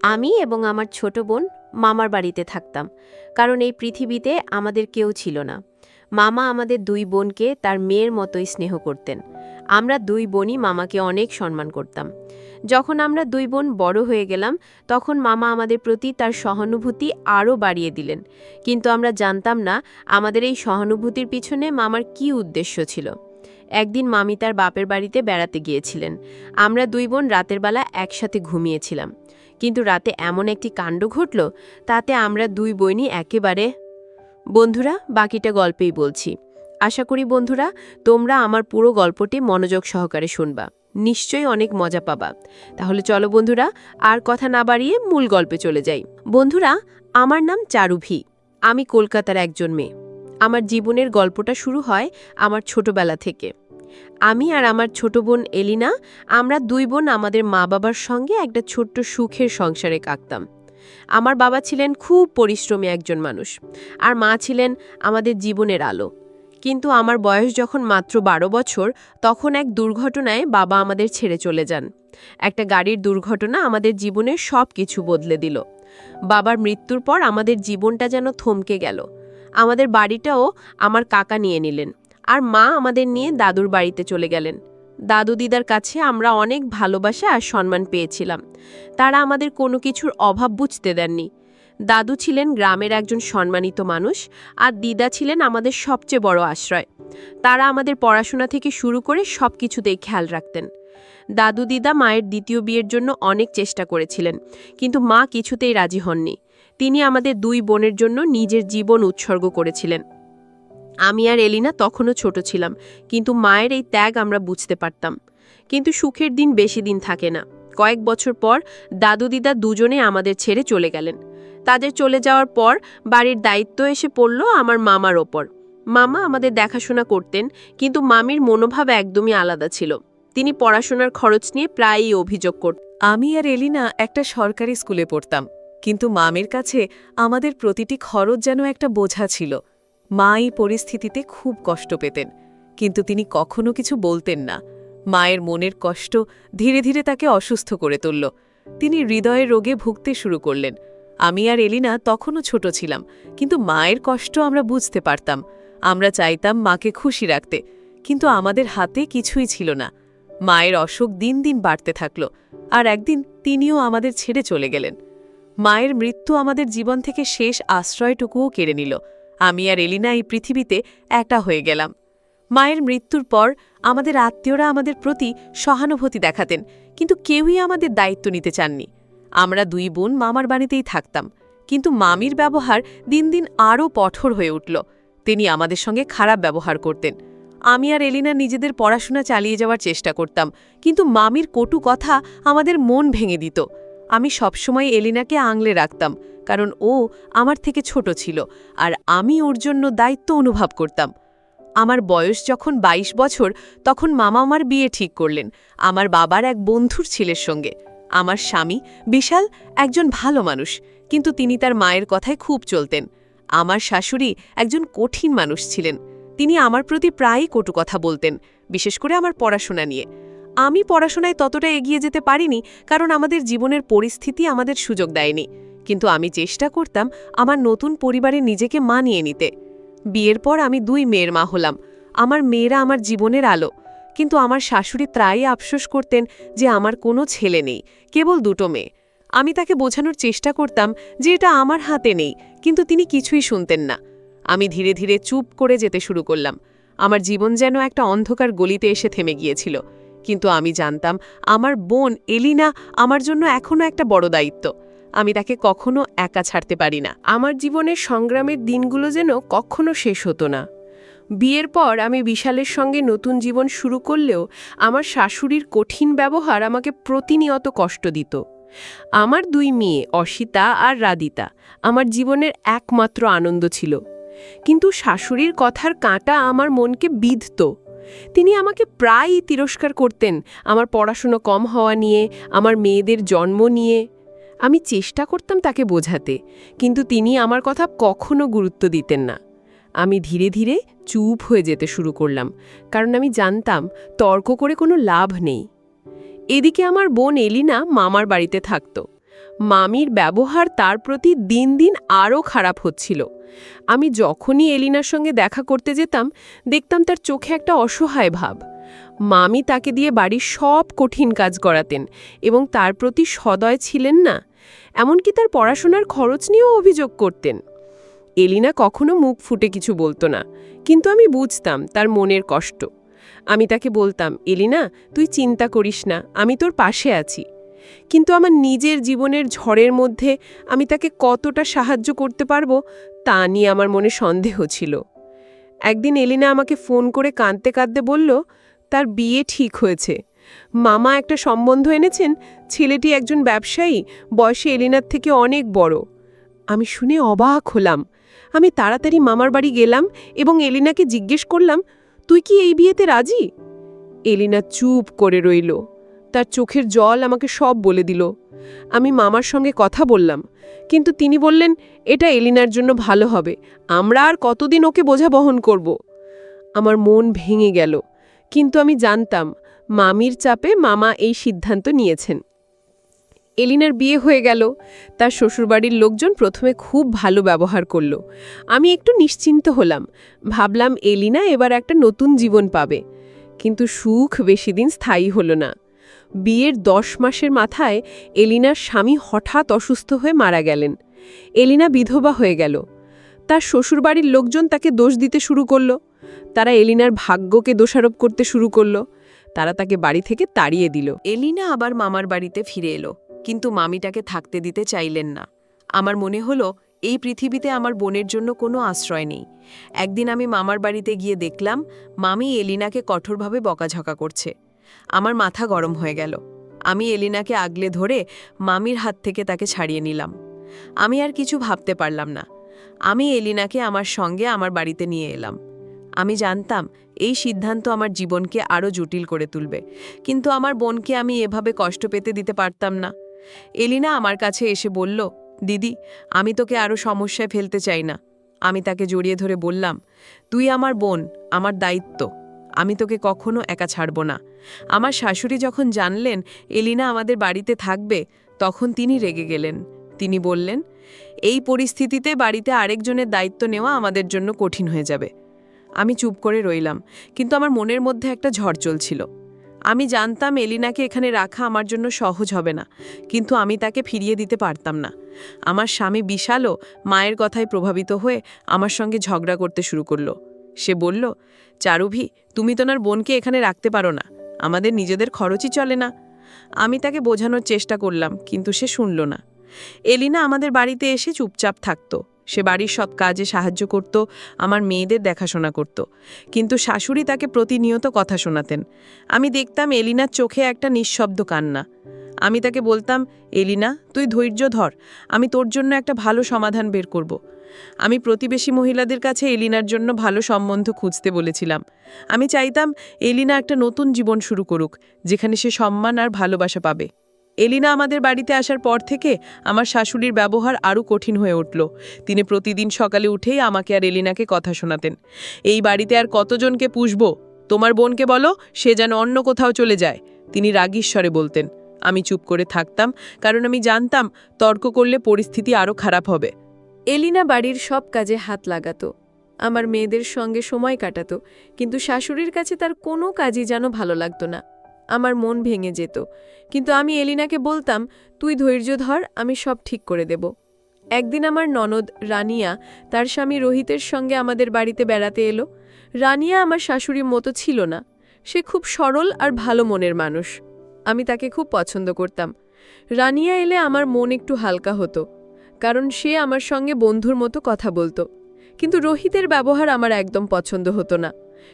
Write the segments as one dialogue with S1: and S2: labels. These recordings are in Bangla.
S1: আমি এবং আমার ছোট বোন মামার বাড়িতে থাকতাম, কারণ এই পৃথিবীতে আমাদের কেউ ছিল না। মামা আমাদের দুই বোনকে তার মেয়ের মতোই স্নেহ করতেন। আমরা দুই বোনই মামাকে অনেক সম্মান করতাম। যখন আমরা দুই বোন বড় হয়ে গেলাম, তখন মামা আমাদের প্রতি তার সহানুভূতি আরও বাড়িয়ে দিলেন। কিন্তু আমরা জানতাম না আমাদের এই সহানুভূতির পিছনে মামার কী উদ্দেশ্য ছিল। একদিন মামি তার বাপের বাড়িতে বেড়াতে গিয়েছিলেন। আমরা দুই বোন রাতের বেলা একসাথে ঘুমিয়েছিলাম। কিন্তু রাতে এমন একটি কাণ্ড ঘটল, তাতে আমরা দুই বোনই একেবারে... বন্ধুরা, বাকিটা গল্পেই বলছি। আশা করি বন্ধুরা তোমরা আমার পুরো গল্পটি মনোযোগ সহকারে শুনবা, নিশ্চয়ই অনেক মজা পাবা। তাহলে চলো বন্ধুরা, আর কথা না বাড়িয়ে মূল গল্পে চলে যাই। বন্ধুরা, আমার নাম চারুভি। আমি কলকাতার একজন মেয়ে। আমার জীবনের গল্পটা শুরু হয় আমার ছোটবেলা থেকে। আমি আর আমার ছোট বোন এলিনা, আমরা দুই বোন আমাদের মা বাবার সঙ্গে একটা ছোট্ট সুখের সংসারে কাটতাম। আমার বাবা ছিলেন খুব পরিশ্রমী একজন মানুষ, আর মা ছিলেন আমাদের জীবনের আলো। কিন্তু আমার বয়স যখন মাত্র 12 বছর, তখন এক দুর্ঘটনায় বাবা আমাদের ছেড়ে চলে যান। একটা গাড়ির দুর্ঘটনা আমাদের জীবনের সব কিছু বদলে দিল। বাবার মৃত্যুর পর আমাদের জীবনটা যেন থমকে গেল। আমাদের বাড়িটাও আমার কাকা নিয়ে নিলেন, আর মা আমাদের নিয়ে দাদুর বাড়িতে চলে গেলেন। দাদু দিদার কাছে আমরা অনেক ভালোবাসা আর সম্মান পেয়েছিলাম। তারা আমাদের কোনো কিছুর অভাব বুঝতে দেননি। দাদু ছিলেন গ্রামের একজন সম্মানিত মানুষ, আর দিদা ছিলেন আমাদের সবচেয়ে বড় আশ্রয়। তারা আমাদের পড়াশোনা থেকে শুরু করে সব কিছুতেই খেয়াল রাখতেন। দাদু দিদা মায়ের দ্বিতীয় বিয়ের জন্য অনেক চেষ্টা করেছিলেন, কিন্তু মা কিছুতেই রাজি হননি। তিনি আমাদের দুই বোনের জন্য নিজের জীবন উৎসর্গ করেছিলেন। আমি আর এলিনা তখনও ছোট ছিলাম, কিন্তু মায়ের এই ত্যাগ আমরা বুঝতে পারতাম। কিন্তু সুখের দিন বেশি দিন থাকে না। কয়েক বছর পর দাদু দিদা দুজনে আমাদের ছেড়ে চলে গেলেন। তাদের চলে যাওয়ার পর বাড়ির দায়িত্ব এসে পড়ল আমার মামার ওপর। মামা আমাদের দেখাশোনা করতেন, কিন্তু মামির মনোভাব একদমই আলাদা ছিল। তিনি পড়াশোনার খরচ নিয়ে প্রায়ই অভিযোগ করতেন।
S2: আমি আর এলিনা একটা সরকারি স্কুলে পড়তাম, কিন্তু মামির কাছে আমাদের প্রতিটি খরচ যেন একটা বোঝা ছিল। মা এই পরিস্থিতিতে খুব কষ্ট পেতেন, কিন্তু তিনি কখনো কিছু বলতেন না। মায়ের মনের কষ্ট ধীরে ধীরে তাকে অসুস্থ করে তুলল। তিনি হৃদয়ের রোগে ভুগতে শুরু করলেন। আমি আর এলিনা তখনও ছোট ছিলাম, কিন্তু মায়ের কষ্ট আমরা বুঝতে পারতাম। আমরা চাইতাম মাকে খুশি রাখতে, কিন্তু আমাদের হাতে কিছুই ছিল না। মায়ের অসুখ দিন দিন বাড়তে থাকল, আর একদিন তিনিও আমাদের ছেড়ে চলে গেলেন। মায়ের মৃত্যু আমাদের জীবন থেকে শেষ আশ্রয়টুকুও কেড়ে নিল। আমি আর এলিনা এই পৃথিবীতে একা হয়ে গেলাম। মায়ের মৃত্যুর পর আমাদের আত্মীয়রা আমাদের প্রতি সহানুভূতি দেখাতেন, কিন্তু কেউই আমাদের দায়িত্ব নিতে চাননি। আমরা দুই বোন মামার বাড়িতেই থাকতাম, কিন্তু মামির ব্যবহার দিন দিন আরও কঠোর হয়ে উঠল। তিনি আমাদের সঙ্গে খারাপ ব্যবহার করতেন। আমি আর এলিনা নিজেদের পড়াশোনা চালিয়ে যাওয়ার চেষ্টা করতাম, কিন্তু মামির কটু কথা আমাদের মন ভেঙে দিত। আমি সবসময় এলিনাকে আঙলে রাখতাম, কারণ ও আমার থেকে ছোট ছিল, আর আমি ওর জন্য দায়িত্ব অনুভব করতাম। আমার বয়স যখন 22 বছর, তখন মামা আমার বিয়ে ঠিক করলেন আমার বাবার এক বন্ধুর ছেলের সঙ্গে। আমার স্বামী বিশাল একজন ভালো মানুষ, কিন্তু তিনি তার মায়ের কথায় খুব চলতেন। আমার শাশুড়ি একজন কঠিন মানুষ ছিলেন। তিনি আমার প্রতি প্রায়ই কটু কথা বলতেন, বিশেষ করে আমার পড়াশোনা নিয়ে। আমি পড়াশোনায় ততটা এগিয়ে যেতে পারিনি, কারণ আমাদের জীবনের পরিস্থিতি আমাদের সুযোগ দেয়নি। কিন্তু আমি চেষ্টা করতাম আমার নতুন পরিবারে নিজেকে মানিয়ে নিতে। বিয়ের পর আমি দুই মেয়ের মা হলাম। আমার মেয়েরা আমার জীবনের আলো, কিন্তু আমার শাশুড়ি প্রায়ই আফসোস করতেন যে আমার কোনো ছেলে নেই, কেবল দুটো মেয়ে। আমি তাকে বোঝানোর চেষ্টা করতাম যে এটা আমার হাতে নেই, কিন্তু তিনি কিছুই শুনতেন না। আমি ধীরে ধীরে চুপ করে যেতে শুরু করলাম। আমার জীবন যেন একটা অন্ধকার গলিতে এসে থেমে গিয়েছিল। কিন্তু আমি জানতাম আমার বোন এলিনা আমার জন্য এখনও একটা বড় দায়িত্ব। আমি তাকে কখনো একা ছাড়তে পারি না।
S1: আমার জীবনের সংগ্রামের দিনগুলো যেন কখনো শেষ হতো না। বিয়ের পর আমি বিশালের সঙ্গে নতুন জীবন শুরু করলেও আমার শাশুড়ির কঠিন ব্যবহার আমাকে প্রতিনিয়ত কষ্ট দিত। আমার দুই মেয়ে অসিতা আর রাদিতা আমার জীবনের একমাত্র আনন্দ ছিল, কিন্তু শাশুড়ির কথার কাঁটা আমার মনকে বিঁধত। তিনি আমাকে প্রায়ই তিরস্কার করতেন, আমার পড়াশুনো কম হওয়া নিয়ে, আমার মেয়েদের জন্ম নিয়ে। আমি চেষ্টা করতাম তাকে বোঝাতে, কিন্তু তিনি আমার কথা কখনো গুরুত্ব দিতেন না। আমি ধীরে ধীরে চুপ হয়ে যেতে শুরু করলাম, কারণ আমি জানতাম তর্ক করে কোনো লাভ নেই। এদিকে আমার বোন এলিনা মামার বাড়িতে থাকত।
S3: মামির ব্যবহার তার প্রতি দিন দিন আরও খারাপ হচ্ছিল। আমি যখনই এলিনার সঙ্গে দেখা করতে যেতাম দেখতাম তার চোখে একটা অসহায় ভাব। মামি তাকে দিয়ে বাড়ির সব কঠিন কাজ করাতেন এবং তার প্রতি সদয় ছিলেন না। এমনকি তার পড়াশোনার খরচ নিয়েও অভিযোগ করতেন। এলিনা কখনো মুখ ফুটে কিছু বলতো না, কিন্তু আমি বুঝতাম তার মনের কষ্ট। আমি তাকে বলতাম, এলিনা, তুই চিন্তা করিস না, আমি তোর পাশে আছি। কিন্তু আমার নিজের জীবনের ঝড়ের মধ্যে আমি তাকে কতটা সাহায্য করতে পারবো তা নিয়ে আমার মনে সন্দেহ ছিল। একদিন এলিনা আমাকে ফোন করে কাঁদতে কাঁদতে বলল, তার বিয়ে ঠিক হয়েছে। মামা একটা সম্বন্ধ এনেছেন, ছেলেটি একজন ব্যবসায়ী, বয়সে এলিনার থেকে অনেক বড়। আমি শুনে অবাক হলাম। আমি তাড়াতাড়ি মামার বাড়ি গেলাম এবং এলিনাকে জিজ্ঞেস করলাম, তুই কি এই বিয়েতে রাজি? এলিনা চুপ করে রইল। তার চোখের জল আমাকে সব বলে দিল। আমি মামার সঙ্গে কথা বললাম, কিন্তু তিনি বললেন, এটা এলিনার জন্য ভালো হবে, আমরা আর কতদিন ওকে বোঝা বহন করব। আমার মন ভেঙে গেল, কিন্তু আমি জানতাম মামির চাপে মামা এই সিদ্ধান্ত নিয়েছেন। এলিনার বিয়ে হয়ে গেল। তার শ্বশুরবাড়ির লোকজন প্রথমে খুব ভালো ব্যবহার করল। আমি একটু নিশ্চিন্ত হলাম, ভাবলাম এলিনা এবার একটা নতুন জীবন পাবে। কিন্তু সুখ বেশি দিন স্থায়ী হলো না। বিয়ের 10 মাসের মাথায় এলিনার স্বামী হঠাৎ অসুস্থ হয়ে মারা গেলেন। এলিনা বিধবা হয়ে গেল। তার শ্বশুরবাড়ির লোকজন তাকে দোষ দিতে শুরু করল। তারা এলিনার ভাগ্যকে দোষারোপ করতে শুরু করল। তারা তাকে বাড়ি থেকে তাড়িয়ে দিল।
S2: এলিনা আবার মামার বাড়িতে ফিরে এলো, কিন্তু মামিটাকে থাকতে দিতে চাইলেন না। আমার মনে হলো এই পৃথিবীতে আমার বোনের জন্য কোনো আশ্রয় নেই। একদিন আমি মামার বাড়িতে গিয়ে দেখলাম মামি এলিনাকে কঠোরভাবে বকাঝকা করছে। আমার মাথা গরম হয়ে গেল। আমি এলিনাকে আগলে ধরে মামির হাত থেকে তাকে ছাড়িয়ে নিলাম। আমি আর কিছু ভাবতে পারলাম না। আমি এলিনাকে আমার সঙ্গে আমার বাড়িতে নিয়ে এলাম। আমি জানতাম এই সিদ্ধান্ত আমার জীবনকে আরও জটিল করে তুলবে, কিন্তু আমার বোনকে আমি এভাবে কষ্ট পেতে দিতে পারতাম না। এলিনা আমার কাছে এসে বলল, দিদি, আমি তোকে আরও সমস্যায় ফেলতে চাই না। আমি তাকে জড়িয়ে ধরে বললাম, তুই আমার বোন, আমার দায়িত্ব। আমি তোকে কখনো একা ছাড়ব না। আমার শাশুড়ি যখন জানলেন এলিনা আমাদের বাড়িতে থাকবে, তখন তিনি রেগে গেলেন। তিনি বললেন, এই পরিস্থিতিতে বাড়িতে আরেকজনের দায়িত্ব নেওয়া আমাদের জন্য কঠিন হয়ে যাবে। আমি চুপ করে রইলাম, কিন্তু আমার মনের মধ্যে একটা ঝড় চলছিল। আমি জানতাম এলিনাকে এখানে রাখা আমার জন্য সহজ হবে না, কিন্তু আমি তাকে ফিরিয়ে দিতে পারতাম না। আমার স্বামী বিশালও মায়ের কথায় প্রভাবিত হয়ে আমার সঙ্গে ঝগড়া করতে শুরু করলো। সে বলল, চারুভি, তুমি তো ওনার বোনকে এখানে রাখতে পারো না, আমাদের নিজেদের খরচই চলে না। আমি তাকে বোঝানোর চেষ্টা করলাম, কিন্তু সে শুনল না। এলিনা আমাদের বাড়িতে এসে চুপচাপ থাকত। সে বাড়ির সব কাজে সাহায্য করত, আমার মেয়েদের দেখাশোনা করত, কিন্তু শাশুড়ি তাকে প্রতিনিয়ত কথা শোনাতেন। আমি দেখতাম এলিনার চোখে একটা নিঃশব্দ কান্না। আমি তাকে বলতাম, এলিনা, তুই ধৈর্য ধর, আমি তোর জন্য একটা ভালো সমাধান বের করব। আমি প্রতিবেশী মহিলাদের কাছে এলিনার জন্য ভালো সম্বন্ধ খুঁজতে বলেছিলাম। আমি চাইতাম এলিনা একটা নতুন জীবন শুরু করুক, যেখানে সে সম্মান আর ভালোবাসা পাবে। এলিনা আমাদের বাড়িতে আসার পর থেকে আমার শাশুড়ির ব্যবহার আরও কঠিন হয়ে উঠল। তিনি প্রতিদিন সকালে উঠেই আমাকে আর এলিনাকে কথা শোনাতেন। এই বাড়িতে আর কতজনকে পুষব? তোমার বোনকে বলো সে যেন অন্য কোথাও চলে যায়, তিনি রাগীশ্বরে বলতেন। আমি চুপ করে থাকতাম, কারণ আমি জানতাম তর্ক করলে পরিস্থিতি আরও খারাপ হবে।
S1: এলিনা বাড়ির সব কাজে হাত লাগাতো, আমার মেয়েদের সঙ্গে সময় কাটাতো, কিন্তু শাশুড়ির কাছে তার কোনো কাজই যেন ভালো লাগতো না। আমার মন ভেঙে যেত, কিন্তু আমি এলিনাকে বলতাম, তুই ধৈর্য ধর, আমি সব ঠিক করে দেব। একদিন আমার ননদ রানিয়া তার স্বামী রোহিতের সঙ্গে আমাদের বাড়িতে বেড়াতে এলো। রানিয়া আমার শাশুড়ির মতো ছিল না। সে খুব সরল আর ভালো মনের মানুষ। আমি তাকে খুব পছন্দ করতাম। রানিয়া এলে আমার মন একটু হালকা হতো, কারণ সে আমার সঙ্গে বন্ধুর মতো কথা বলতো। কিন্তু রোহিতের ব্যবহার আমার একদম পছন্দ হতো না।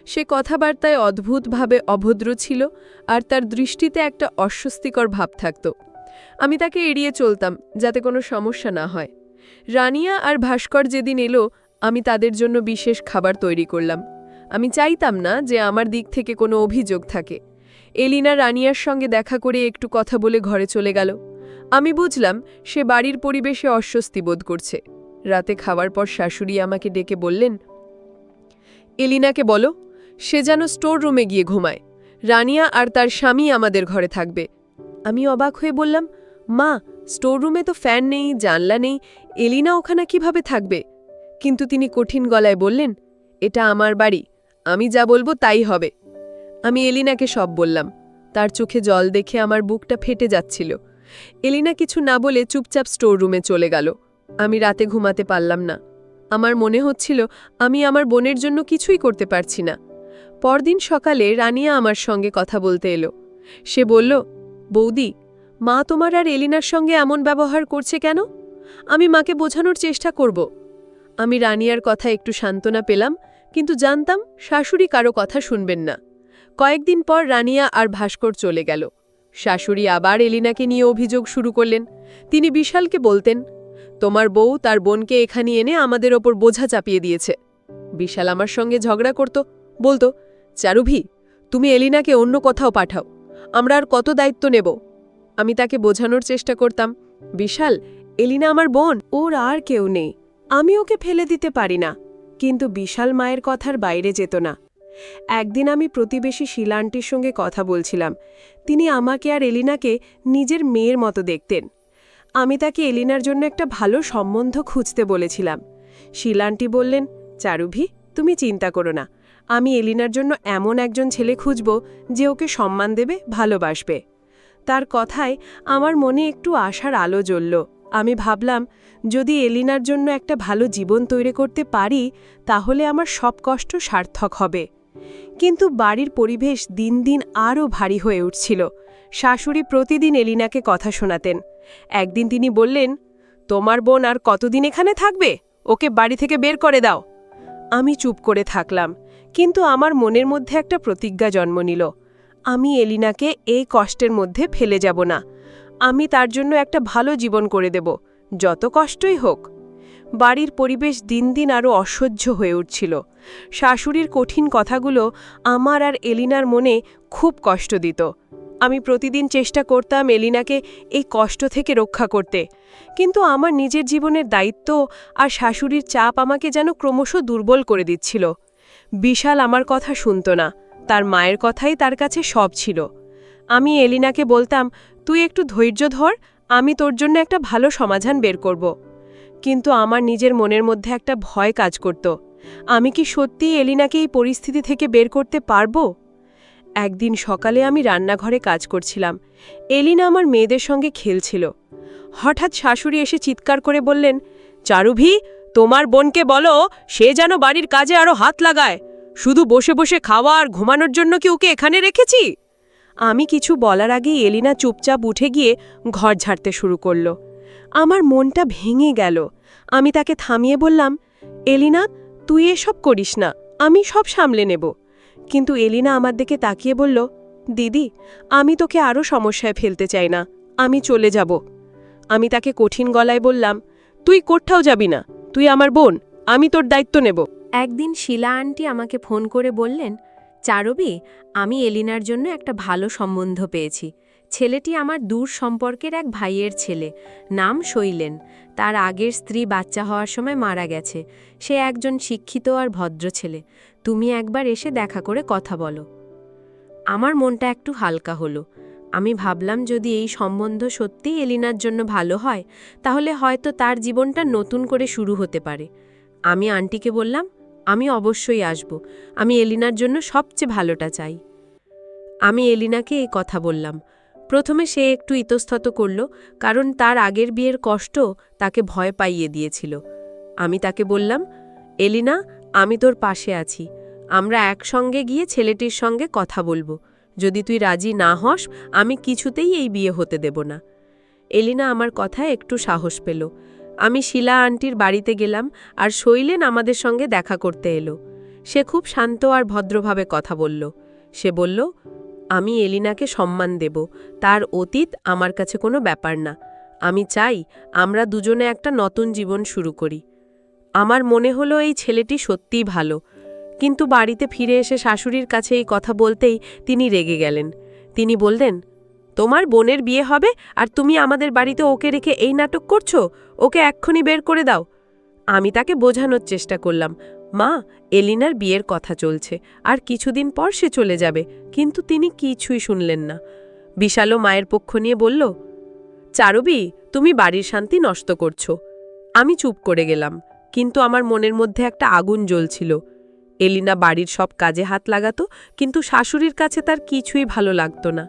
S1: সে কথাবার্তায় অদ্ভুতভাবে অভদ্র ছিল, আর তার দৃষ্টিতে একটা অস্বস্তিকর ভাব থাকত। আমি তাকে এড়িয়ে চলতাম, যাতে কোনো সমস্যা না হয়। রানিয়া আর ভাস্কর যেদিন এলো, আমি তাদের জন্য বিশেষ খাবার তৈরি করলাম। আমি চাইতাম না যে আমার দিক থেকে কোনো অভিযোগ থাকে। এলিনা রানিয়ার সঙ্গে দেখা করে একটু কথা বলে ঘরে চলে গেল। আমি বুঝলাম সে বাড়ির পরিবেশে অস্বস্তি বোধ করছে। রাতে খাওয়ার পর শাশুড়ি আমাকে ডেকে বললেন, এলিনাকে বলো সে যেন স্টোর রুমে গিয়ে ঘুমায়। রানিয়া আর তার স্বামী আমাদের ঘরে থাকবে। আমি অবাক হয়ে বললাম, মা,
S2: স্টোররুমে তো ফ্যান নেই, জানলা নেই, এলিনা ওখানে কিভাবে থাকবে? কিন্তু তিনি কঠিন গলায় বললেন, এটা আমার বাড়ি, আমি যা বলবো তাই হবে। আমি এলিনাকে সব বললাম। তার চোখে জল দেখে আমার বুকটা ফেটে যাচ্ছিল। এলিনা কিছু না বলে চুপচাপ স্টোররুমে চলে গেল। আমি রাতে ঘুমাতে পারলাম না। আমার মনে হচ্ছিল আমি আমার বোনের জন্য কিছুই করতে পারছি না। পরদিন সকালে রানিয়া আমার সঙ্গে কথা বলতে এলো। সে বলল, বৌদি, মা তোমার আর এলিনার সঙ্গে এমন ব্যবহার করছে কেন? আমি মাকে বোঝানোর চেষ্টা করব। আমি রানিয়ার কথা একটু সান্ত্বনা পেলাম, কিন্তু জানতাম শাশুড়ি কারো কথা শুনবেন না। কয়েকদিন পর রানিয়া আর ভাস্কর চলে গেল। শাশুড়ি আবার এলিনাকে নিয়ে অভিযোগ শুরু করলেন। তিনি বিশালকে বলতেন, তোমার বউ তার বোনকে এখানে এনে আমাদের ওপর বোঝা চাপিয়ে দিয়েছে। বিশাল আমার সঙ্গে ঝগড়া করত, বলতো, চারুভি, তুমি এলিনাকে অন্য কোথাও পাঠাও, আমরা আর কত দায়িত্ব নেব? আমি তাকে বোঝানোর চেষ্টা করতাম, বিশাল, এলিনা আমার বোন, ওর আর কেউ নেই, আমি ওকে ফেলে দিতে পারি না। কিন্তু বিশাল মায়ের কথার বাইরে যেত না। একদিন আমি প্রতিবেশী শিলা আন্টির সঙ্গে কথা বলছিলাম। তিনি আমাকে আর এলিনাকে নিজের মেয়ের মতো দেখতেন। আমি তাকে এলিনার জন্য একটা ভালো সম্বন্ধ খুঁজতে বলেছিলাম। শিলা আন্টি বললেন, চারুভি, তুমি চিন্তা করো না, আমি এলিনার জন্য এমন একজন ছেলে খুঁজব যে ওকে সম্মান দেবে, ভালোবাসবে। তার কথায় আমার মনে একটু আশার আলো জ্বলল। আমি ভাবলাম, যদি এলিনার জন্য একটা ভালো জীবন তৈরি করতে পারি, তাহলে আমার সব কষ্ট সার্থক হবে। কিন্তু বাড়ির পরিবেশ দিন দিন আরও ভারী হয়ে উঠছিল। শাশুড়ি প্রতিদিন এলিনাকে কথা শোনাতেন। একদিন তিনি বললেন, তোমার বোন আর কতদিন এখানে থাকবে? ওকে বাড়ি থেকে বের করে দাও। আমি চুপ করে থাকলাম, কিন্তু আমার মনের মধ্যে একটা প্রতিজ্ঞা জন্ম নিল। আমি এলিনাকে এই কষ্টের মধ্যে ফেলে যাব না। আমি তার জন্য একটা ভালো জীবন করে দেব, যত কষ্টই হোক। বাড়ির পরিবেশ দিন দিন আরও অসহ্য হয়ে উঠছিল। শাশুড়ির কঠিন কথাগুলো আমার আর এলিনার মনে খুব কষ্ট দিত। আমি প্রতিদিন চেষ্টা করতাম এলিনাকে এই কষ্ট থেকে রক্ষা করতে, কিন্তু আমার নিজের জীবনের দায়িত্ব আর শাশুড়ির চাপ আমাকে যেন ক্রমশ দুর্বল করে দিচ্ছিল। বিশাল আমার কথা শুনত না, তার মায়ের কথাই তার কাছে সব ছিল। আমি এলিনাকে বলতাম, তুই একটু ধৈর্য ধর, আমি তোর জন্য একটা ভালো সমাধান বের করব। কিন্তু আমার নিজের মনের মধ্যে একটা ভয় কাজ করত। আমি কি সত্যিই এলিনাকে এই পরিস্থিতি থেকে বের করতে পারব? একদিন সকালে আমি রান্নাঘরে কাজ করছিলাম। এলিনা আমার মেয়েদের সঙ্গে খেলছিল। হঠাৎ শাশুড়ি এসে চিৎকার করে বললেন, চারুভি, তোমার বোনকে বলো সে যেন বাড়ির কাজে আরও হাত লাগায়। শুধু বসে বসে খাওয়া আর ঘুমানোর জন্য কি ওকে এখানে রেখেছি? আমি কিছু বলার আগেই এলিনা চুপচাপ উঠে গিয়ে ঘর ঝাড়তে শুরু করল। আমার মনটা ভেঙে গেল। আমি তাকে থামিয়ে বললাম, এলিনা, তুই এসব করিস না, আমি সব সামলে নেব। কিন্তু এলিনা আমার দিকে তাকিয়ে বলল, দিদি, আমি তোকে আরও সমস্যায় ফেলতে চাই না, আমি চলে যাব। আমি তাকে কঠিন গলায় বললাম, তুই কোথাও যাবি না, তুই আমার বোন, আমি তোর দায়িত্ব নেব।
S1: একদিন শিলা আন্টি আমাকে ফোন করে বললেন, চারবি, আমি এলিনার জন্য একটা ভালো সম্বন্ধ পেয়েছি। ছেলেটি আমার দূর সম্পর্কের এক ভাইয়ের ছেলে, নাম শৈলেন। তার আগের স্ত্রী বাচ্চা হওয়ার সময় মারা গেছে। সে একজন শিক্ষিত আর ভদ্র ছেলে। তুমি একবার এসে দেখা করে কথা বলো। আমার মনটা একটু হালকা হলো। আমি ভাবলাম, যদি এই সম্বন্ধ সত্যিই এলিনার জন্য ভালো হয়, তাহলে হয়তো তার জীবনটা নতুন করে শুরু হতে পারে। আমি আন্টিকে বললাম, আমি অবশ্যই আসব, আমি এলিনার জন্য সবচেয়ে ভালোটা চাই। আমি এলিনাকে এই কথা বললাম। প্রথমে সে একটু ইতস্তত করল, কারণ তার আগের বিয়ের কষ্ট তাকে ভয় পাইয়ে দিয়েছিল। আমি তাকে বললাম, এলিনা, আমি তোর পাশে আছি, আমরা একসঙ্গে গিয়ে ছেলেটির সঙ্গে কথা বলবো। যদি তুই রাজি না হস, আমি কিছুতেই এই বিয়ে হতে দেব না। এলিনা আমার কথায় একটু সাহস পেল। আমি শিলা আন্টির বাড়িতে গেলাম, আর শৈলেন আমাদের সঙ্গে দেখা করতে এলো। সে খুব শান্ত আর ভদ্রভাবে কথা বলল। সে বলল, আমি এলিনাকে সম্মান দেব, তার অতীত আমার কাছে কোনো ব্যাপার না। আমি চাই আমরা দুজনে একটা নতুন জীবন শুরু করি। আমার মনে হলো এই ছেলেটি সত্যিই ভালো। কিন্তু বাড়িতে ফিরে এসে শাশুড়ির কাছে এই কথা বলতেই তিনি রেগে গেলেন। তিনি বললেন, তোমার বোনের বিয়ে হবে আর তুমি আমাদের বাড়িতে ওকে রেখে এই নাটক করছো? ওকে এক্ষুনি বের করে দাও। আমি তাকে বোঝানোর চেষ্টা করলাম, মা, এলিনার বিয়ের কথা চলছে, আর কিছুদিন পর সে চলে যাবে। কিন্তু তিনি কিছুই শুনলেন না। বিশালও মায়ের পক্ষ নিয়ে বলল,
S3: চারুবি, তুমি বাড়ির শান্তি নষ্ট করছো। আমি চুপ করে গেলাম, কিন্তু আমার মনের মধ্যে একটা আগুন জ্বলছিল। এলিনা বাড়ির সব কাজে হাত লাগাতো, কিন্তু শাশুড়ির কাছে তার কিছুই ভালো লাগতো না।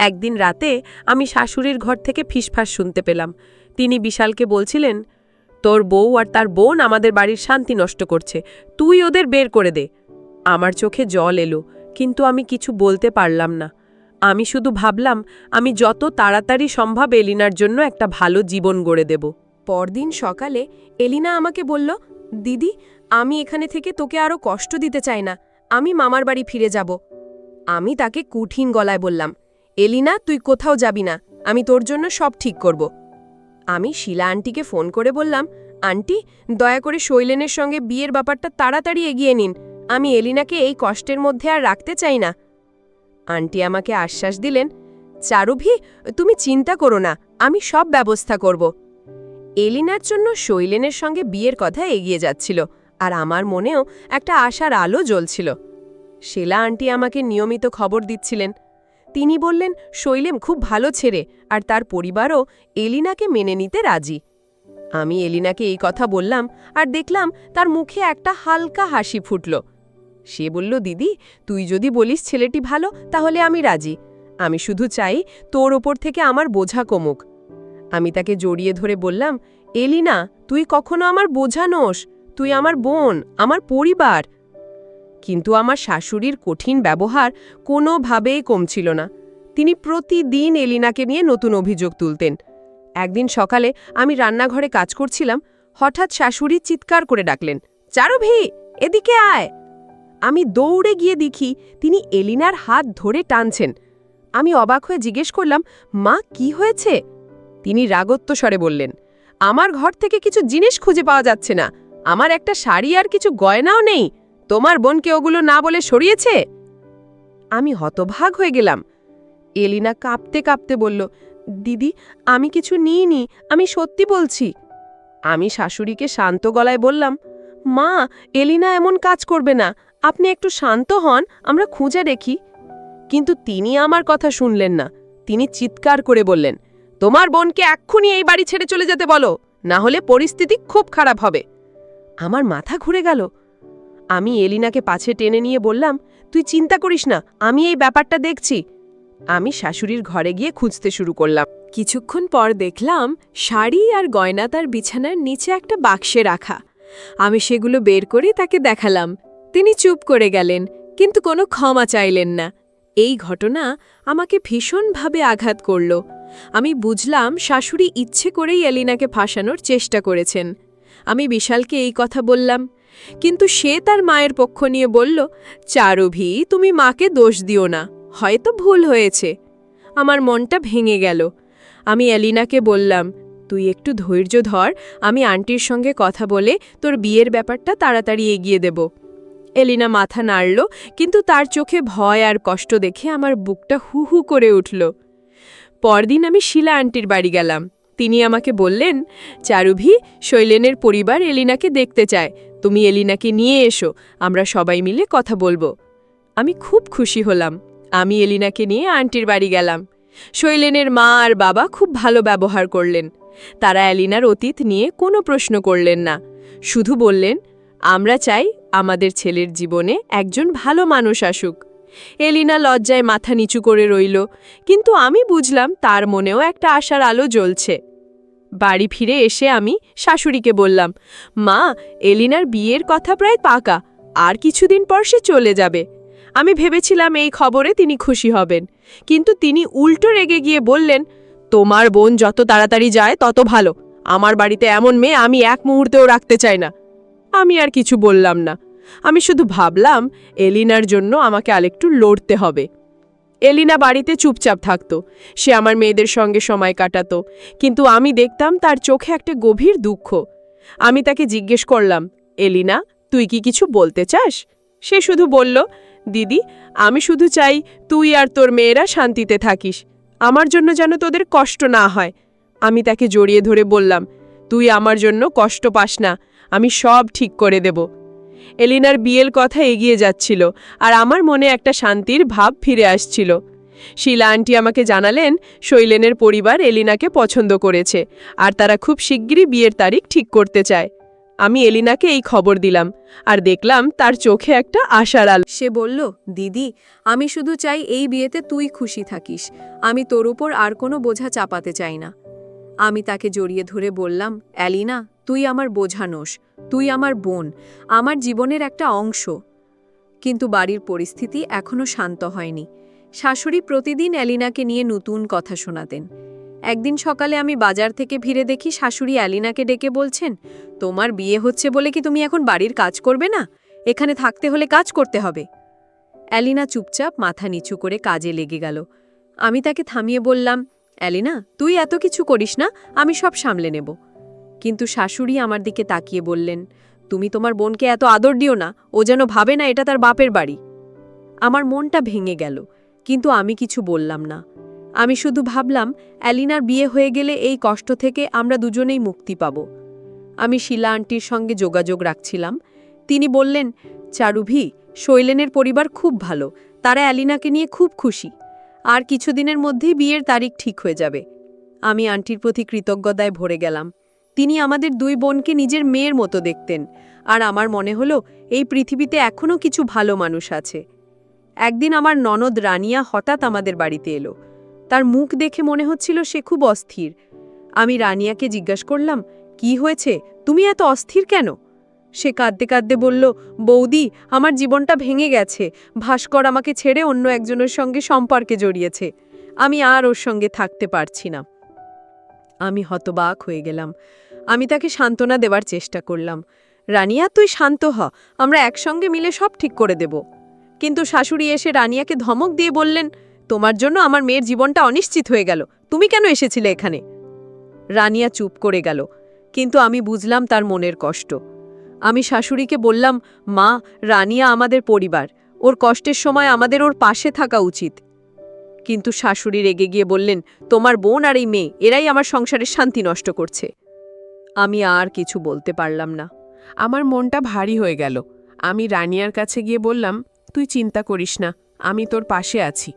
S3: একদিন রাতে আমি শাশুড়ির ঘর থেকে ফিসফাস শুনতে পেলাম। তিনি বিশালকে বলছিলেন, তোর বউ আর তার বোন আমাদের বাড়ির শান্তি নষ্ট করছে, তুই ওদের বের করে দে। আমার চোখে জল এলো, কিন্তু আমি কিছু বলতে পারলাম না। আমি শুধু ভাবলাম আমি যত তাড়াতাড়ি সম্ভব এলিনার জন্য একটা ভালো জীবন গড়ে দেব। পরদিন সকালে এলিনা আমাকে বলল, দিদি, আমি এখানে থেকে তোকে আরও কষ্ট দিতে চাই না, আমি মামার বাড়ি ফিরে যাব। আমি তাকে কঠিন গলায় বললাম, এলিনা, তুই কোথাও যাবি না, আমি তোর জন্য সব ঠিক করব। আমি শিলা আন্টিকে ফোন করে বললাম, আন্টি, দয়া করে শৈলেনের সঙ্গে বিয়ের ব্যাপারটা তাড়াতাড়ি এগিয়ে নিন, আমি এলিনাকে এই কষ্টের মধ্যে আর রাখতে চাই না। আন্টি আমাকে আশ্বাস দিলেন, চারুভি, তুমি চিন্তা করো না, আমি সব ব্যবস্থা করব। এলিনার জন্য শৈলেনের সঙ্গে বিয়ের কথা এগিয়ে যাচ্ছিল, আর আমার মনেও একটা আশার আলো জ্বলছিল। শিলা আন্টি আমাকে নিয়মিত খবর দিচ্ছিলেন। তিনি বললেন, শৈলেম খুব ভালো ছেলে, আর তার পরিবারও এলিনাকে মেনে নিতে রাজি। আমি এলিনাকে এই কথা বললাম, আর দেখলাম তার মুখে একটা হালকা হাসি ফুটল। সে বলল, দিদি, তুই যদি বলিস ছেলেটি ভালো, তাহলে আমি রাজি। আমি শুধু চাই তোর ওপর থেকে আমার বোঝা কমুক। আমি তাকে জড়িয়ে ধরে বললাম, এলিনা, তুই কখনো আমার বোঝা নোস, তুই আমার বোন, আমার পরিবার। কিন্তু আমার শাশুড়ির কঠিন ব্যবহার কোনোভাবেই কমছিল না। তিনি প্রতিদিন এলিনাকে নিয়ে নতুন অভিযোগ তুলতেন। একদিন সকালে আমি রান্নাঘরে কাজ করছিলাম, হঠাৎ শাশুড়ি চিৎকার করে ডাকলেন, চারুভি, এদিকে আয়। আমি দৌড়ে গিয়ে দেখি তিনি এলিনার হাত ধরে টানছেন। আমি অবাক হয়ে জিজ্ঞেস করলাম, মা, কি হয়েছে? তিনি রাগত্ব স্বরে বললেন, আমার ঘর থেকে কিছু জিনিস খুঁজে পাওয়া যাচ্ছে না, আমার একটা শাড়ি আর কিছু গয়নাও নেই, তোমার বোনকে ওগুলো না বলে সরিয়েছে। আমি হতভাগ হয়ে গেলাম। এলিনা কাঁপতে কাঁপতে বলল, দিদি, আমি কিছু নিইনি, আমি সত্যি বলছি। আমি শাশুড়িকে শান্ত গলায় বললাম, মা, এলিনা এমন কাজ করবে না, আপনি একটু শান্ত হন, আমরা খুঁজে দেখি। কিন্তু তিনি আমার কথা শুনলেন না। তিনি চিৎকার করে বললেন, তোমার বোনকে এক্ষুনি এই বাড়ি ছেড়ে চলে যেতে বলো, না হলে পরিস্থিতি খুব খারাপ হবে। আমার মাথা ঘুরে গেল। আমি এলিনাকে পাছে টেনে নিয়ে বললাম, তুই চিন্তা করিস না, আমি এই ব্যাপারটা দেখছি। আমি শাশুড়ির ঘরে গিয়ে খুঁজতে শুরু করলাম। কিছুক্ষণ পর দেখলাম শাড়ি আর গয়না তার বিছানার নিচে একটা বাক্সে রাখা। আমি সেগুলো বের করে তাকে দেখালাম। তিনি চুপ করে গেলেন, কিন্তু কোনো ক্ষমা চাইলেন না। এই ঘটনা আমাকে ভীষণভাবে আঘাত করল। আমি বুঝলাম শাশুড়ি ইচ্ছে করেই এলিনাকে ফাঁসানোর চেষ্টা করেছেন। আমি বিশালকে এই কথা বললাম, কিন্তু সে তার মায়ের পক্ষ নিয়ে বলল, চারুভি, তুমি মাকে দোষ দিও না, হয়তো ভুল হয়েছে। আমার মনটা ভেঙে গেল। আমি এলিনাকে বললাম, তুই একটু ধৈর্য ধর, আমি আন্টির সঙ্গে কথা বলে তোর বিয়ের ব্যাপারটা তাড়াতাড়ি এগিয়ে দেব। এলিনা মাথা নাড়ল, কিন্তু তার চোখে ভয় আর কষ্ট দেখে আমার বুকটা হু হু করে উঠল। পরদিন আমি শিলা আন্টির বাড়ি গেলাম। তিনি আমাকে বললেন, চারুভি, শৈলেনের পরিবার এলিনাকে দেখতে চায়, তুমি এলিনাকে নিয়ে এসো, আমরা সবাই মিলে কথা বলবো। আমি খুব খুশি হলাম। আমি এলিনাকে নিয়ে আন্টির বাড়ি গেলাম। শৈলেনের মা আর বাবা খুব ভালো ব্যবহার করলেন। তারা এলিনার অতীত নিয়ে কোনো প্রশ্ন করলেন না, শুধু বললেন, আমরা চাই আমাদের ছেলের জীবনে একজন ভালো মানুষ আসুক। এলিনা লজ্জায় মাথা নিচু করে রইল, কিন্তু আমি বুঝলাম তার মনেও একটা আশার আলো জ্বলছে। বাড়ি ফিরে এসে আমি শাশুড়িকে বললাম, মা, এলিনার বিয়ের কথা প্রায় পাকা, আর কিছুদিন পর সে চলে যাবে। আমি ভেবেছিলাম এই খবরে তিনি খুশি হবেন, কিন্তু তিনি উল্টো রেগে গিয়ে বললেন, তোমার বোন যত তাড়াতাড়ি যায় তত ভালো, আমার বাড়িতে এমন মেয়ে আমি এক মুহূর্তেও রাখতে চাই না। আমি আর কিছু বললাম না। আমি শুধু ভাবলাম এলিনার জন্য আমাকে আরেকটু লড়তে হবে। এলিনা বাড়িতে চুপচাপ থাকত, সে আমার মেয়েদের সঙ্গে সময় কাটাতো, কিন্তু আমি দেখতাম তার চোখে একটা গভীর দুঃখ। আমি তাকে জিজ্ঞেস করলাম, এলিনা, তুই কি কিছু বলতে চাস? সে শুধু বলল, দিদি, আমি শুধু চাই তুই আর তোর মেয়েরা শান্তিতে থাকিস, আমার জন্য যেন তোদের কষ্ট না হয়। আমি তাকে জড়িয়ে ধরে বললাম, তুই আমার জন্য কষ্ট পাস না, আমি সব ঠিক করে দেব। এলিনার বিয়ের কথা এগিয়ে যাচ্ছিল, আর আমার মনে একটা শান্তির ভাব ফিরে আসছিল। শিলা আন্টি আমাকে জানালেন শৈলেনের পরিবার এলিনাকে পছন্দ করেছে আর তারা খুব শিগগিরই বিয়ের তারিখ ঠিক করতে চায়। আমি এলিনাকে এই খবর দিলাম আর দেখলাম তার চোখে একটা আশার আলো।
S2: সে বলল, দিদি, আমি শুধু চাই এই বিয়েতে তুই খুশি থাকিস। আমি তোর উপর আর কোনো বোঝা চাপাতে চাই না। আমি তাকে জড়িয়ে ধরে বললাম, এলিনা, তুই আমার বোঝা নোস, তুই আমার বোন, আমার জীবনের একটা অংশ। কিন্তু বাড়ির পরিস্থিতি এখনো শান্ত হয়নি। শাশুড়ি প্রতিদিন এলিনাকে নিয়ে নতুন কথা শোনাতেন। একদিন সকালে আমি বাজার থেকে ফিরে দেখি শাশুড়ি এলিনাকে ডেকে বলছেন, তোমার বিয়ে হচ্ছে বলে কি তুমি এখন বাড়ির কাজ করবে না? এখানে থাকতে হলে কাজ করতে হবে। এলিনা চুপচাপ মাথা নিচু করে কাজে লেগে গেল। আমি তাকে থামিয়ে বললাম, এলিনা, তুই এত কিছু করিস না, আমি সব সামলে নেব। কিন্তু শাশুড়ি আমার দিকে তাকিয়ে বললেন, তুমি তোমার বোনকে এত আদর দিও না, ও যেন ভাবে না এটা তার বাপের বাড়ি। আমার মনটা ভেঙে গেল, কিন্তু আমি কিছু বললাম না। আমি শুধু ভাবলাম, এলিনার বিয়ে হয়ে গেলে এই কষ্ট থেকে আমরা দুজনেই মুক্তি পাব। আমি শিলা আন্টির সঙ্গে যোগাযোগ রাখছিলাম। তিনি বললেন, চারুভি, শৈলেনের পরিবার খুব ভালো, তারা এলিনাকে নিয়ে খুব খুশি। আর কিছুদিনের মধ্যেই বিয়ের তারিখ ঠিক হয়ে যাবে। আমি আন্টির প্রতি কৃতজ্ঞতায় ভরে গেলাম। তিনি আমাদের দুই বোনকে নিজের মেয়ের মতো দেখতেন, আর আমার মনে হলো এই পৃথিবীতে এখনও কিছু ভালো মানুষ আছে। একদিন আমার ননদ রানিয়া হঠাৎ আমাদের বাড়িতে এলো। তার মুখ দেখে মনে হচ্ছিল সে খুব অস্থির। আমি রানিয়াকে জিজ্ঞাসা করলাম, কি হয়েছে, তুমি এত অস্থির কেন? সে কাঁদতে কাঁদতে বলল, বৌদি, আমার জীবনটা ভেঙে গেছে। ভাস্কর আমাকে ছেড়ে অন্য একজনের সঙ্গে সম্পর্কে জড়িয়েছে। আমি আর ওর সঙ্গে থাকতে পারছি না। আমি হতবাক হয়ে গেলাম। আমি তাকে সান্ত্বনা দেওয়ার চেষ্টা করলাম। রানিয়া, তুই শান্ত হ, আমরা একসঙ্গে মিলে সব ঠিক করে দেব। কিন্তু শাশুড়ি এসে রানিয়াকে ধমক দিয়ে বললেন, তোমার জন্য আমার মেয়ের জীবনটা অনিশ্চিত হয়ে গেল, তুমি কেন এসেছিলে এখানে? রানিয়া চুপ করে গেল, কিন্তু আমি বুঝলাম তার মনের কষ্ট। আমি শাশুড়িকে বললাম, মা, রানিয়া আমাদের পরিবার, ওর কষ্টের সময় আমাদের ওর পাশে থাকা উচিত। কিন্তু শাশুড়ি রেগে গিয়ে বললেন, তোমার বোন আর এই মেয়ে, এরাই আমার সংসারের শান্তি নষ্ট করছে। আমি আর কিছু বলতে পারলাম না।
S3: আমার মনটা ভারী হয়ে গেল। আমি রানিয়ার কাছে গিয়ে বললাম, তুই চিন্তা করিস না, আমি তোর পাশে আছি।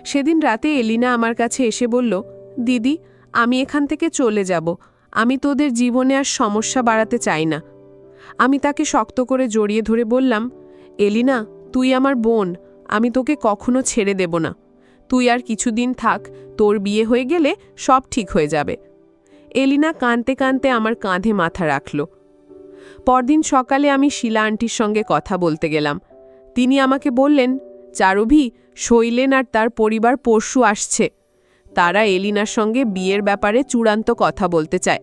S3: সেদিন রাতে এলিনা আমার কাছে এসে বলল, দিদি, আমি এখান থেকে চলে যাব, আমি তোদের জীবনে আর সমস্যা বাড়াতে চাই না। আমি তাকে শক্ত করে জড়িয়ে ধরে বললাম, এলিনা, তুই আমার বোন, আমি তোকে কখনো ছেড়ে দেব না। তুই আর কিছুদিন থাক, তোর বিয়ে হয়ে গেলে সব ঠিক হয়ে যাবে। এলিনা কাঁদতে কাঁদতে আমার কাঁধে মাথা রাখল। পরদিন সকালে আমি শিলা আন্টির সঙ্গে কথা বলতে গেলাম। তিনি আমাকে বললেন, চারুভি, শৈলেন আর তার পরিবার পরশু আসছে। তারা এলিনার সঙ্গে বিয়ের ব্যাপারে চূড়ান্ত কথা বলতে চায়।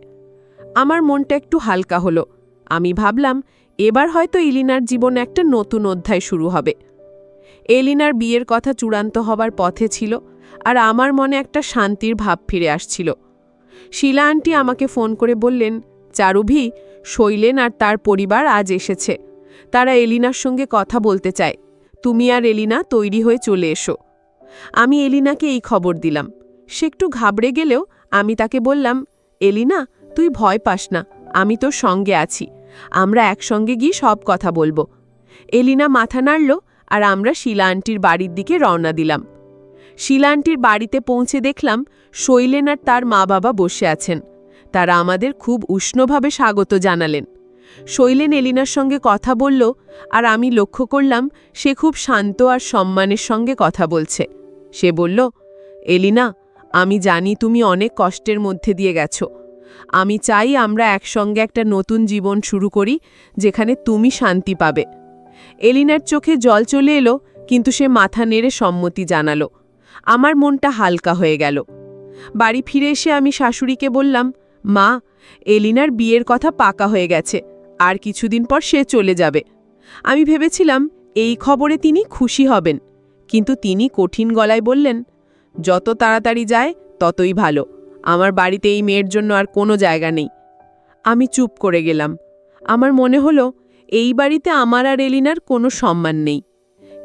S3: আমার মনটা একটু হালকা হলো। আমি ভাবলাম, এবার হয়তো এলিনার জীবনে একটা নতুন অধ্যায় শুরু হবে। এলিনার বিয়ের কথা চূড়ান্ত হবার পথে ছিল, আর আমার মনে একটা শান্তির ভাব ফিরে আসছিল। শিলা আন্টি আমাকে ফোন করে বললেন, চারুভি, শৈলেন আর তার পরিবার আজ এসেছে। তারা এলিনার সঙ্গে কথা বলতে চায়। তুমি আর এলিনা তৈরি হয়ে চলে এসো। আমি এলিনাকে এই খবর দিলাম। সে একটু ঘাবড়ে গেলেও আমি তাকে বললাম, এলিনা, তুই ভয় পাস না, আমি তোর সঙ্গে আছি। আমরা একসঙ্গে গিয়ে সব কথা বলবো। এলিনা মাথা নাড়ল, আর আমরা শিলা আন্টির বাড়ির দিকে রওনা দিলাম। শিলা আন্টির বাড়িতে পৌঁছে দেখলাম শৈলেন আর তার মা বাবা বসে আছেন। তারা আমাদের খুব উষ্ণভাবে স্বাগত জানালেন। শৈলেন এলিনার সঙ্গে কথা বলল, আর আমি লক্ষ্য করলাম সে খুব শান্ত আর সম্মানের সঙ্গে কথা বলছে। সে বলল, এলিনা, আমি জানি তুমি অনেক কষ্টের মধ্যে দিয়ে গেছো। আমি চাই আমরা একসঙ্গে একটা নতুন জীবন শুরু করি, যেখানে তুমি শান্তি পাবে। এলিনার চোখে জল চলে এলো, কিন্তু সে মাথা নেড়ে সম্মতি জানালো। আমার মনটা হালকা হয়ে গেল। বাড়ি ফিরে এসে আমি শাশুড়িকে বললাম, মা, এলিনার বিয়ের কথা পাকা হয়ে গেছে, আর কিছুদিন পর সে চলে যাবে। আমি ভেবেছিলাম এই খবরে তিনি খুশি হবেন, কিন্তু তিনি কঠিন গলায় বললেন, যত তাড়াতাড়ি যায় ততই ভালো। আমার বাড়িতে এই মেয়ের জন্য আর কোনো জায়গা নেই। আমি চুপ করে গেলাম। আমার মনে হলো এই বাড়িতে আমার আর এলিনার কোনো সম্মান নেই।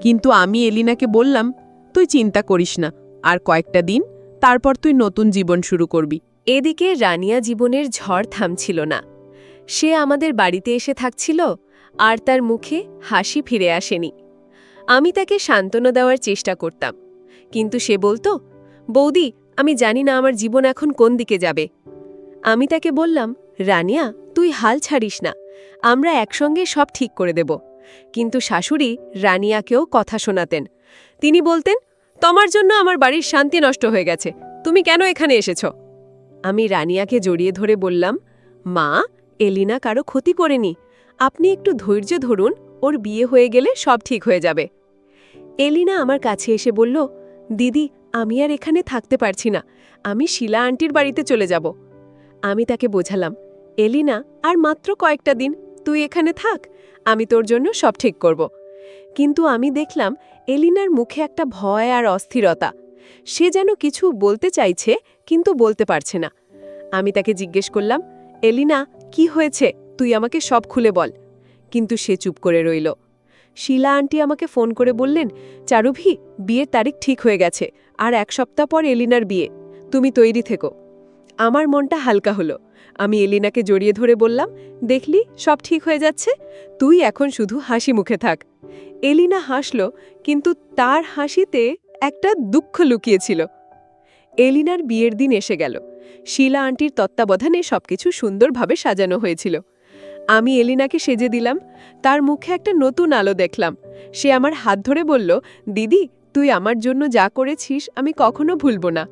S3: কিন্তু আমি এলিনাকে বললাম, তুই চিন্তা করিস না, আর কয়েকটা দিন, তারপর তুই নতুন জীবন শুরু করবি।
S1: এদিকে রানিয়া জীবনের ঝড় থামছিল না। সে আমাদের বাড়িতে এসে থাকছিল, আর তার মুখে হাসি ফিরে আসেনি। আমি তাকে সান্ত্বনা দেওয়ার চেষ্টা করতাম, কিন্তু সে বলতো, বৌদি, আমি জানি না আমার জীবন এখন কোন দিকে যাবে। আমি তাকে বললাম, রানিয়া, তুই হাল ছাড়িস না, আমরা একসঙ্গে সব ঠিক করে দেব। কিন্তু শাশুড়ি রানিয়াকেও কথা শোনাতেন। তিনি বলতেন, তোমার জন্য আমার বাড়ির শান্তি নষ্ট হয়ে গেছে, তুমি কেন এখানে এসেছ? আমি রানিয়াকে জড়িয়ে ধরে বললাম, মা, এলিনা কারো ক্ষতি করেনি, আপনি একটু ধৈর্য ধরুন, ওর বিয়ে হয়ে গেলে সব ঠিক হয়ে যাবে। এলিনা আমার কাছে এসে বলল, দিদি, আমি আর এখানে থাকতে পারছি না, আমি শিলা আন্টির বাড়িতে চলে যাব। আমি তাকে বোঝালাম, এলিনা, আর মাত্র কয়েকটা দিন তুই এখানে থাক, আমি তোর জন্য সব ঠিক করব। কিন্তু আমি দেখলাম এলিনার মুখে একটা ভয় আর অস্থিরতা। সে যেন কিছু বলতে চাইছে কিন্তু বলতে পারছে না। আমি তাকে জিজ্ঞেস করলাম, এলিনা, কি হয়েছে, তুই আমাকে সব খুলে বল। কিন্তু সে চুপ করে রইল। শিলা আন্টি আমাকে ফোন করে বললেন, চারুভি, বিয়ের তারিখ ঠিক হয়ে গেছে, আর 1 সপ্তাহ পর এলিনার বিয়ে, তুমি তৈরি থেকো। আমার মনটা হালকা হলো। আমি এলিনাকে জড়িয়ে ধরে বললাম, দেখলি, সব ঠিক হয়ে যাচ্ছে, তুই এখন শুধু হাসি মুখে থাক। এলিনা হাসল, কিন্তু তার হাসিতে একটা দুঃখ লুকিয়েছিল। এলিনার বিয়ের দিন এসে গেল। শিলা আন্টির তত্ত্বাবধানে সবকিছু সুন্দরভাবে সাজানো হয়েছিল। আমি এলিনাকে সেজে দিলাম। তার মুখে একটা নতুন আলো দেখলাম। সে আমার হাত ধরে বলল, দিদি, তুই আমার জন্য যা করেছিস আমি কখনো ভুলব না।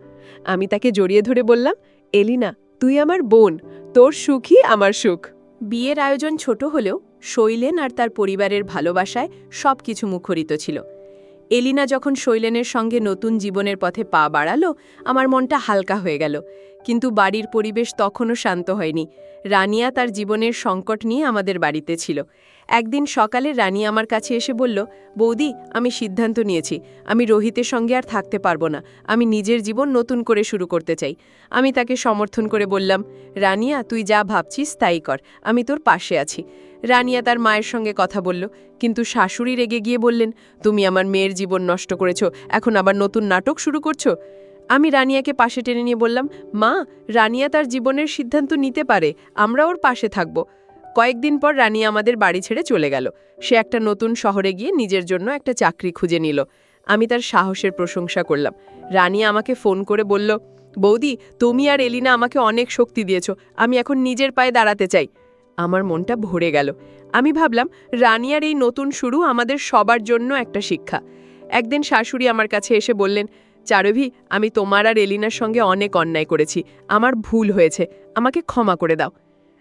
S1: আমি তাকে জড়িয়ে ধরে বললাম, এলিনা, তুই আমার বোন, তোর সুখই আমার সুখ। বিয়ের আয়োজন ছোট হলেও শৈলেন আর তার পরিবারের ভালোবাসায় সবকিছু মুখরিত ছিল। এলিনা যখন শৈলেনের সঙ্গে নতুন জীবনের পথে পা বাড়ালো, আমার মনটা হালকা হয়ে গেল। কিন্তু বাড়ির পরিবেশ তখনও শান্ত হয়নি। রানিয়া তার জীবনের সংকট নিয়ে আমাদের বাড়িতে ছিল। একদিন সকালে রানিয়া আমার কাছে এসে বলল, বৌদি, আমি সিদ্ধান্ত নিয়েছি, আমি রোহিতের সঙ্গে আর থাকতে পারবো না, আমি নিজের জীবন নতুন করে শুরু করতে চাই। আমি তাকে সমর্থন করে বললাম, রানিয়া, তুই যা ভাবছিস তাই কর, আমি তোর পাশে আছি। রানিয়া তার মায়ের সঙ্গে কথা বলল, কিন্তু শাশুড়ি রেগে গিয়ে বললেন, তুমি আমার মেয়ের জীবন নষ্ট করেছ, এখন আবার নতুন নাটক শুরু করছো। আমি রানিয়াকে পাশে টেনে নিয়ে বললাম, মা, রানিয়া তার জীবনের সিদ্ধান্ত নিতে পারে, আমরা ওর পাশে থাকব। কয়েকদিন পর রানিয়া আমাদের বাড়ি ছেড়ে চলে গেল। সে একটা নতুন শহরে গিয়ে নিজের জন্য একটা চাকরি খুঁজে নিল। আমি তার সাহসের প্রশংসা করলাম। রানিয়া আমাকে ফোন করে বলল, বৌদি, তুমি আর এলিনা আমাকে অনেক শক্তি দিয়েছ, আমি এখন নিজের পায়ে দাঁড়াতে চাই। আমার মনটা ভরে গেল। আমি ভাবলাম, রানিয়ার এই নতুন শুরু আমাদের সবার জন্য একটা শিক্ষা। একদিন শাশুড়ি আমার কাছে এসে বললেন, চারুভি, আমি তোমার আর এলিনার সঙ্গে অনেক অন্যায় করেছি, আমার ভুল হয়েছে, আমাকে ক্ষমা করে দাও।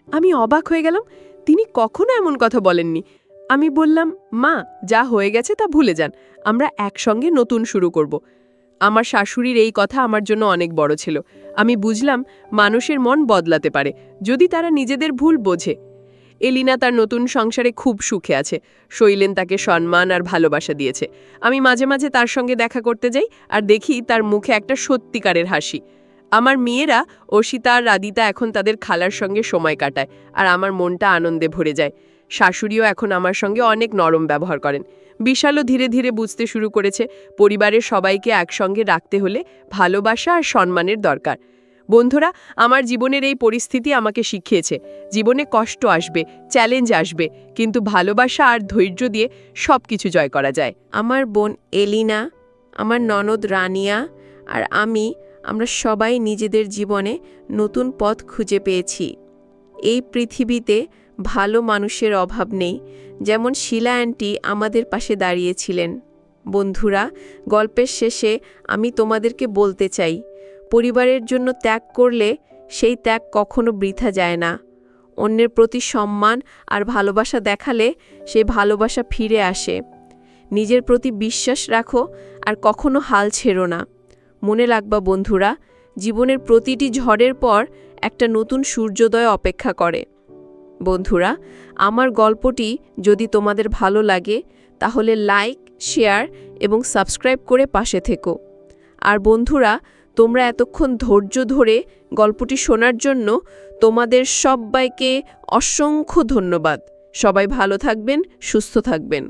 S1: আমি অবাক হয়ে গেলাম, তিনি কখনো এমন কথা বলেননি। আমি বললাম, মা, যা হয়ে গেছে তা ভুলে যান, আমরা একসঙ্গে নতুন শুরু করব। আমার শাশুড়ির এই কথা আমার জন্য অনেক বড় ছিল। আমি বুঝলাম, মানুষের মন বদলাতে পারে যদি তারা নিজেদের ভুল বোঝে। এলিনা তার নতুন সংসারে খুব সুখে আছে। শৈলেন তাকে সম্মান আর ভালোবাসা দিয়েছে। আমি মাঝে মাঝে তার সঙ্গে দেখা করতে যাই আর দেখি তার মুখে একটা সত্যিকারের হাসি। আমার মেয়েরা, অর্ষিতা আর রাদিতা, এখন তাদের খালার সঙ্গে সময় কাটায়, আর আমার মনটা আনন্দে ভরে যায়। শাশুড়িও এখন আমার সঙ্গে অনেক নরম ব্যবহার করেন। বিশালও ধীরে ধীরে বুঝতে শুরু করেছে, পরিবারের সবাইকে একসঙ্গে রাখতে হলে ভালোবাসা আর সম্মানের দরকার। বন্ধুরা, আমার জীবনের এই পরিস্থিতি আমাকে শিখিয়েছে, জীবনে কষ্ট আসবে, চ্যালেঞ্জ আসবে, কিন্তু ভালোবাসা আর ধৈর্য দিয়ে সব কিছু জয় করা যায়। আমার বোন এলিনা, আমার ননদ রানিয়া আর আমরা সবাই নিজেদের জীবনে নতুন পথ খুঁজে পেয়েছি। এই পৃথিবীতে ভালো মানুষের অভাব নেই, যেমন শিলা আন্টি আমাদের পাশে দাঁড়িয়েছিলেন। বন্ধুরা, গল্পের শেষে আমি তোমাদেরকে বলতে চাই, পরিবারের জন্য ত্যাগ করলে সেই ত্যাগ কখনো বৃথা যায় না। অন্যের প্রতি সম্মান আর ভালোবাসা দেখালে সেই ভালোবাসা ফিরে আসে। নিজের প্রতি বিশ্বাস রাখো আর কখনো হাল ছেড়ো না। মনে রাখবা বন্ধুরা, জীবনের প্রতিটি ঝড়ের পর একটা নতুন সূর্যোদয় অপেক্ষা করে। বন্ধুরা, আমার গল্পটি যদি তোমাদের ভালো লাগে তাহলে লাইক, শেয়ার এবং সাবস্ক্রাইব করে পাশে থেকো। আর বন্ধুরা, তোমরা এতক্ষণ ধৈর্য ধরে গল্পটি শোনার জন্য তোমাদের সবাইকে অসংখ্য ধন্যবাদ। সবাই ভালো থাকবেন, সুস্থ থাকবেন।